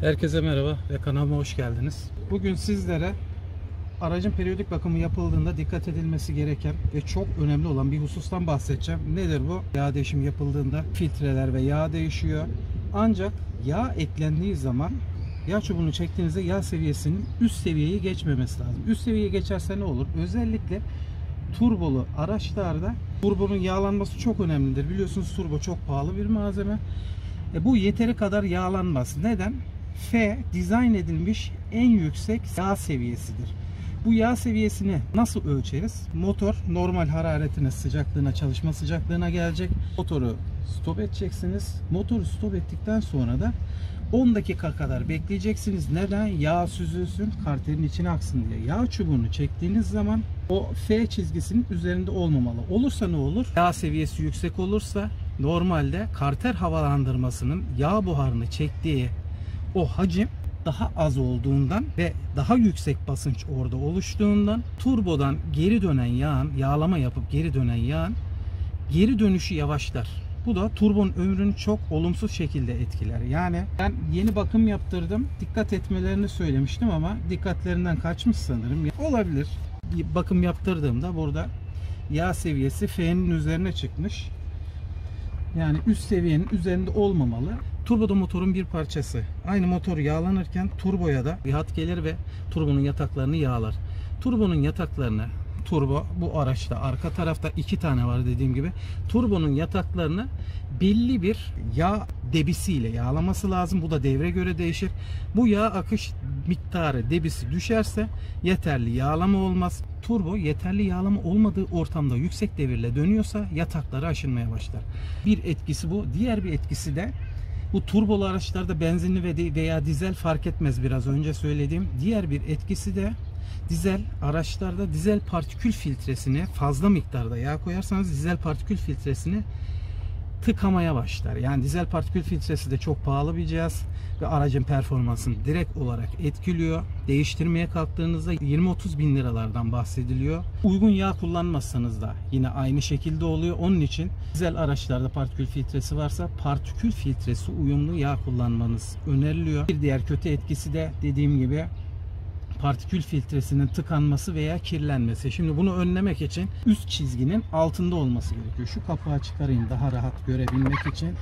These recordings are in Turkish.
Herkese merhaba ve kanalıma hoş geldiniz. Bugün sizlere aracın periyodik bakımı yapıldığında dikkat edilmesi gereken ve çok önemli olan bir husustan bahsedeceğim. Nedir bu? Yağ değişimi yapıldığında filtreler ve yağ değişiyor. Ancak yağ eklendiği zaman yağ çubuğunu çektiğinizde yağ seviyesinin üst seviyeyi geçmemesi lazım. Üst seviyeyi geçerse ne olur? Özellikle turbolu araçlarda turbonun yağlanması çok önemlidir. Biliyorsunuz turbo çok pahalı bir malzeme. Bu yeteri kadar yağlanmaz. Neden? F dizayn edilmiş en yüksek yağ seviyesidir. Bu yağ seviyesini nasıl ölçeriz? Motor normal hararetine, sıcaklığına, çalışma sıcaklığına gelecek. Motoru stop edeceksiniz. Motoru stop ettikten sonra da 10 dakika kadar bekleyeceksiniz. Neden? Yağ süzülsün, karterin içine aksın diye. Yağ çubuğunu çektiğiniz zaman o F çizgisinin üzerinde olmamalı. Olursa ne olur? Yağ seviyesi yüksek olursa normalde karter havalandırmasının yağ buharını çektiği o hacim daha az olduğundan ve daha yüksek basınç orada oluştuğundan turbodan geri dönen yağın, yağlama yapıp geri dönen yağın geri dönüşü yavaşlar. Bu da turbonun ömrünü çok olumsuz şekilde etkiler. Yani ben yeni bakım yaptırdım. Dikkat etmelerini söylemiştim ama dikkatlerinden kaçmış sanırım. Olabilir. Bir bakım yaptırdığımda burada yağ seviyesi F'nin üzerine çıkmış. Yani üst seviyenin üzerinde olmamalı. Turbo da motorun bir parçası. Aynı motor yağlanırken turboya da bir hat gelir ve turbonun yataklarını yağlar. Turbonun yataklarını, turbo bu araçta arka tarafta 2 tane var dediğim gibi. Turbonun yataklarını belli bir yağ debisiyle yağlaması lazım. Bu da devre göre değişir. Bu yağ akış miktarı, debisi düşerse yeterli yağlama olmaz. Turbo yeterli yağlama olmadığı ortamda yüksek devirle dönüyorsa yatakları aşınmaya başlar. Bir etkisi bu. Diğer bir etkisi de bu turbolu araçlarda benzinli veya dizel fark etmez, biraz önce söylediğim. Diğer bir etkisi de dizel araçlarda dizel partikül filtresine fazla miktarda yağ koyarsanız dizel partikül filtresini tıkamaya başlar. Yani dizel partikül filtresi de çok pahalı bir cihaz ve aracın performansını direkt olarak etkiliyor. Değiştirmeye kalktığınızda 20-30 bin liralardan bahsediliyor. Uygun yağ kullanmazsanız da yine aynı şekilde oluyor. Onun için dizel araçlarda partikül filtresi varsa partikül filtresi uyumlu yağ kullanmanız öneriliyor. Bir diğer kötü etkisi de dediğim gibi partikül filtresinin tıkanması veya kirlenmesi. Şimdi bunu önlemek için üst çizginin altında olması gerekiyor. Şu kapağı çıkarayım daha rahat görebilmek için.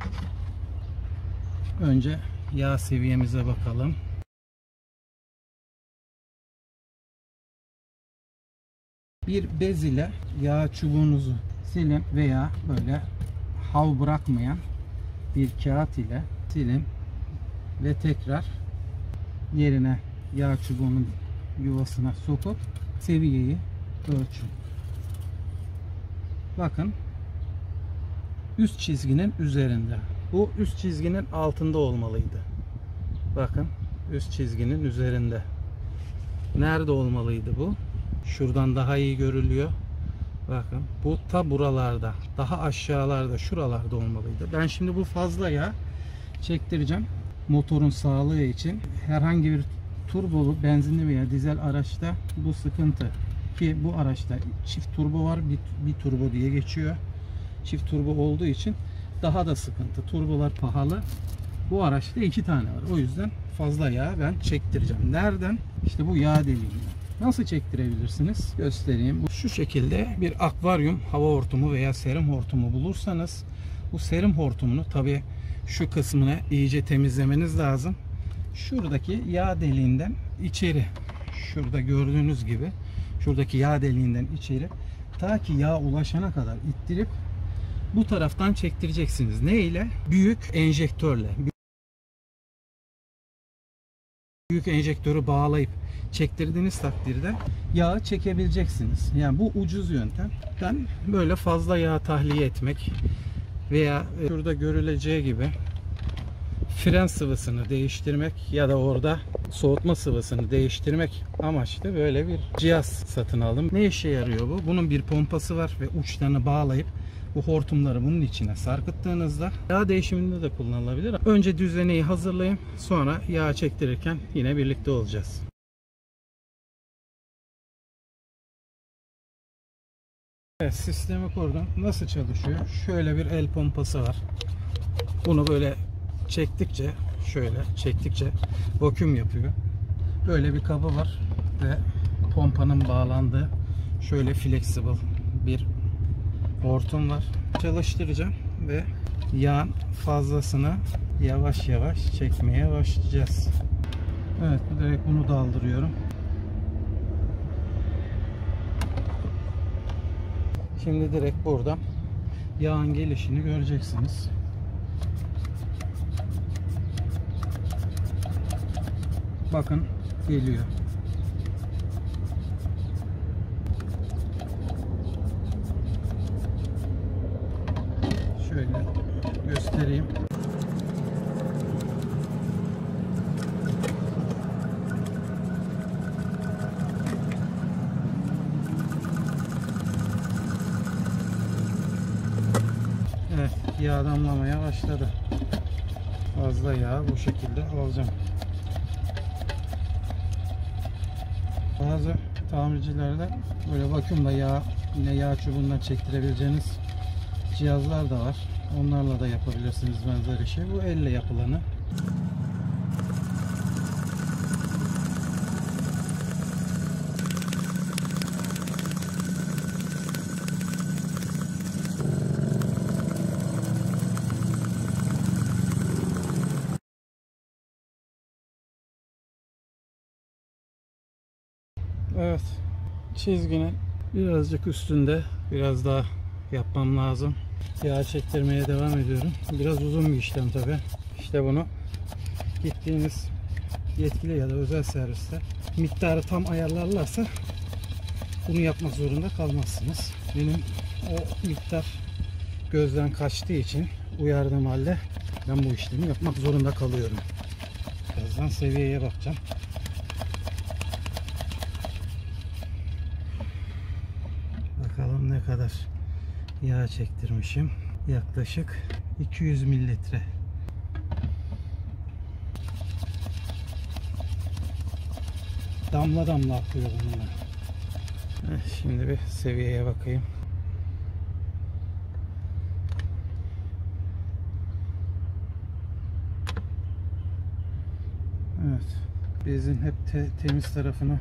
Önce yağ seviyemize bakalım. Bir bez ile yağ çubuğunuzu silin veya böyle hav bırakmayan bir kağıt ile silin ve tekrar yerine yağ çubuğunun yuvasına sokup seviyeyi ölçün. Bakın üst çizginin üzerinde. Bu üst çizginin altında olmalıydı. Bakın üst çizginin üzerinde. Nerede olmalıydı bu? Şuradan daha iyi görülüyor. Bakın bu ta buralarda, daha aşağılarda, şuralarda olmalıydı. Ben şimdi bu fazla yağ çektireceğim. Motorun sağlığı için herhangi bir turbolu, benzinli veya dizel araçta bu sıkıntı. Ki bu araçta çift turbo var, bir turbo diye geçiyor. Çift turbo olduğu için daha da sıkıntı. Turbolar pahalı. Bu araçta 2 tane var. O yüzden fazla yağ ben çektireceğim. Nereden? İşte bu yağ deliğinden. Nasıl çektirebilirsiniz? Göstereyim. Şu şekilde bir akvaryum hava hortumu veya serum hortumu bulursanız bu serum hortumunu tabi şu kısmını iyice temizlemeniz lazım. Şuradaki yağ deliğinden içeri, şurada gördüğünüz gibi şuradaki yağ deliğinden içeri ta ki yağ ulaşana kadar ittirip bu taraftan çektireceksiniz. Ne ile? Büyük enjektörle. Büyük enjektörü bağlayıp çektirdiğiniz takdirde yağı çekebileceksiniz. Yani bu ucuz yöntem. Ben böyle fazla yağ tahliye etmek veya şurada görüleceği gibi fren sıvısını değiştirmek ya da orada soğutma sıvısını değiştirmek amaçlı böyle bir cihaz satın aldım. Ne işe yarıyor bu? Bunun bir pompası var ve uçlarını bağlayıp bu hortumları bunun içine sarkıttığınızda yağ değişiminde de kullanılabilir. Önce düzeneyi hazırlayayım, sonra yağ çektirirken yine birlikte olacağız. Evet, sistemi kurdum. Nasıl çalışıyor? Şöyle bir el pompası var. Bunu böyle çektikçe şöyle çektikçe vakum yapıyor. Böyle bir kabı var ve pompanın bağlandığı şöyle flexible bir hortum var. Çalıştıracağım ve yağın fazlasını yavaş yavaş çekmeye başlayacağız. Evet, direkt bunu daldırıyorum. Şimdi direkt buradan yağın gelişini göreceksiniz. Bakın geliyor. Şöyle göstereyim. Evet, yağ damlamaya başladı. Fazla yağ bu şekilde alacağım. Bazı tamircilerde böyle vakumla yağ, yine yağ çubuğundan çektirebileceğiniz cihazlar da var. Onlarla da yapabilirsiniz benzer işi. Bu elle yapılanı. Evet, çizginin birazcık üstünde, biraz daha yapmam lazım. Yağ çektirmeye devam ediyorum. Biraz uzun bir işlem tabi. İşte bunu gittiğiniz yetkili ya da özel serviste miktarı tam ayarlarlarsa bunu yapmak zorunda kalmazsınız. Benim o miktar gözden kaçtığı için uyardığım halde ben bu işlemi yapmak zorunda kalıyorum. Birazdan seviyeye bakacağım. Bakalım ne kadar yağ çektirmişim. Yaklaşık 200 mililitre. Damla damla akıyor bununla. Şimdi bir seviyeye bakayım. Evet. Bezin hep temiz tarafını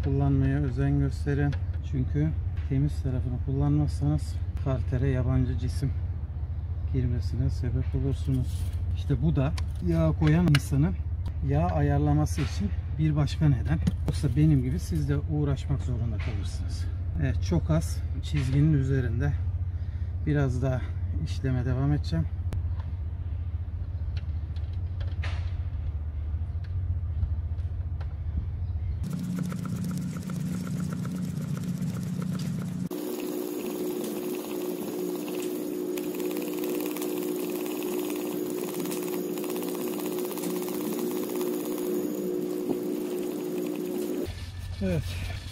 kullanmaya özen gösterin. Çünkü temiz tarafını kullanmazsanız kartere yabancı cisim girmesine sebep olursunuz. İşte bu da yağ koyan insanın yağ ayarlaması için bir başka neden. Yoksa benim gibi siz de uğraşmak zorunda kalırsınız. Evet, çok az çizginin üzerinde biraz daha işleme devam edeceğim. Evet,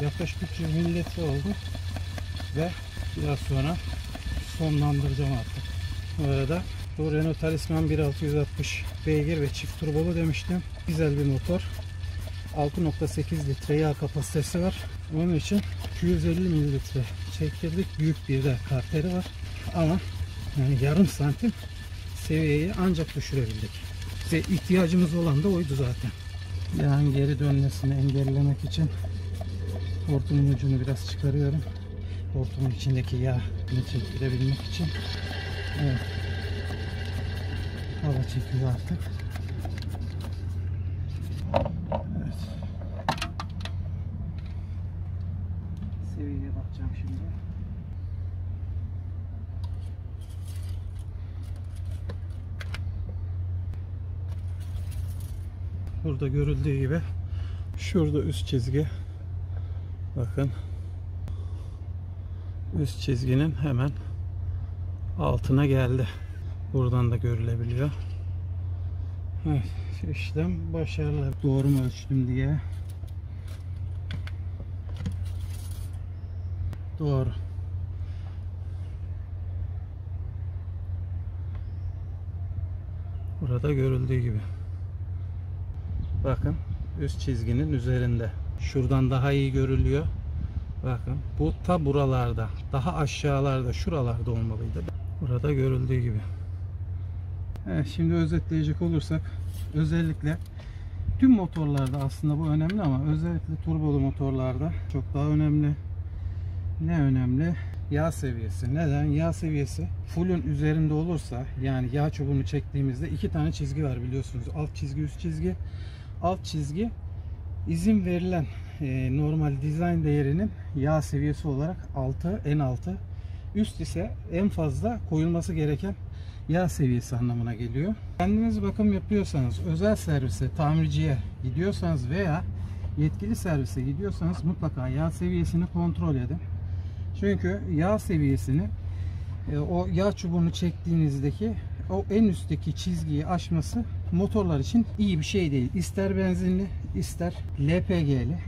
yaklaşık 300 mililitre oldu ve biraz sonra sonlandıracağım artık. Bu arada bu Renault Talisman 1660 beygir ve çift turbolu demiştim. Güzel bir motor. 6.8 litre yağ kapasitesi var. Onun için 250 mililitre çektirdik. Büyük bir de karteri var. Ama yani yarım santim seviyeyi ancak düşürebildik. Bize ihtiyacımız olan da oydu zaten. Yağın geri dönmesini engellemek için hortumun ucunu biraz çıkarıyorum. Hortumun içindeki yağı çektirebilmek için. Evet. Hava çekiyor artık. Evet. Seviyeye bakacağım şimdi. Burada görüldüğü gibi şurada üst çizgi, bakın üst çizginin hemen altına geldi. Buradan da görülebiliyor. Evet, işlem başarılı. Doğru mu ölçtüm diye. Doğru. Burada görüldüğü gibi. Bakın üst çizginin üzerinde. Şuradan daha iyi görülüyor. Bakın bu ta buralarda, daha aşağılarda, şuralarda olmalıydı. Burada görüldüğü gibi. Evet, şimdi özetleyecek olursak özellikle tüm motorlarda aslında bu önemli ama özellikle turbolu motorlarda çok daha önemli. Ne önemli? Yağ seviyesi. Neden? Yağ seviyesi fullün üzerinde olursa, yani yağ çubuğunu çektiğimizde iki tane çizgi var biliyorsunuz. Alt çizgi, üst çizgi. Alt çizgi izin verilen normal dizayn değerinin yağ seviyesi olarak en altı. Üst ise en fazla koyulması gereken yağ seviyesi anlamına geliyor. Kendiniz bakım yapıyorsanız, özel servise, tamirciye gidiyorsanız veya yetkili servise gidiyorsanız mutlaka yağ seviyesini kontrol edin. Çünkü yağ seviyesini o yağ çubuğunu çektiğinizdeki o en üstteki çizgiyi aşması motorlar için iyi bir şey değil. İster benzinli, ister LPG'li,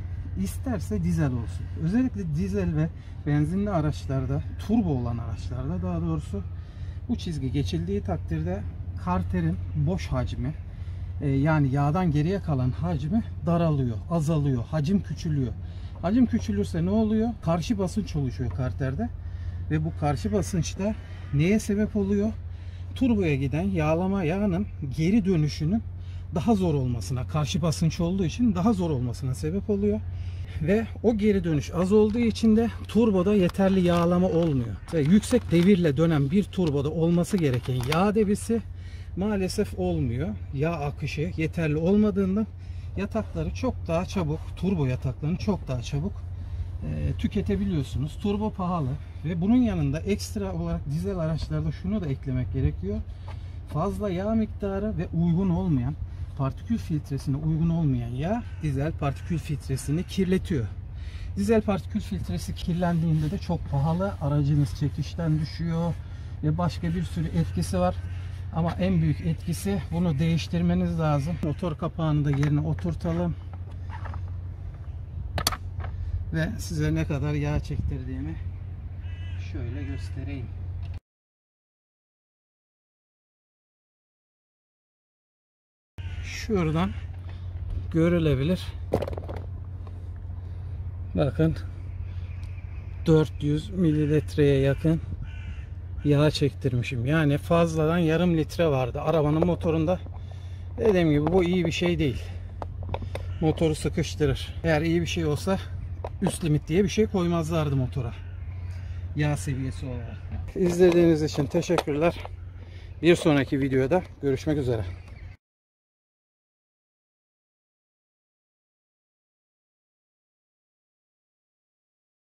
isterse dizel olsun. Özellikle dizel ve benzinli araçlarda, turbo olan araçlarda daha doğrusu bu çizgi geçildiği takdirde karterin boş hacmi, yani yağdan geriye kalan hacmi daralıyor, azalıyor, hacim küçülüyor. Hacim küçülürse ne oluyor? Karşı basınç oluşuyor karterde ve bu karşı basınçta neye sebep oluyor? Turboya giden yağlama yağının geri dönüşünün daha zor olmasına, karşı basınç olduğu için daha zor olmasına sebep oluyor. Ve o geri dönüş az olduğu için de turboda yeterli yağlama olmuyor. Ve yüksek devirle dönen bir turboda olması gereken yağ debisi maalesef olmuyor. Yağ akışı yeterli olmadığından yatakları çok daha çabuk, turbo yataklarını çok daha çabuk tüketebiliyorsunuz. Turbo pahalı ve bunun yanında ekstra olarak dizel araçlarda şunu da eklemek gerekiyor. Fazla yağ miktarı ve uygun olmayan, partikül filtresine uygun olmayan yağ dizel partikül filtresini kirletiyor. Dizel partikül filtresi kirlendiğinde de çok pahalı, aracınız çekişten düşüyor ve başka bir sürü etkisi var. Ama en büyük etkisi, bunu değiştirmeniz lazım. Motor kapağını da yerine oturtalım. Ve size ne kadar yağ çektirdiğimi şöyle göstereyim. Şuradan görülebilir. Bakın 400 mililitreye yakın yağ çektirmişim. Yani fazladan yarım litre vardı arabanın motorunda. Dediğim gibi bu iyi bir şey değil. Motoru sıkıştırır. Eğer iyi bir şey olsa üst limit diye bir şey koymazlardı motora. Yağ seviyesi olarak. İzlediğiniz için teşekkürler. Bir sonraki videoda görüşmek üzere.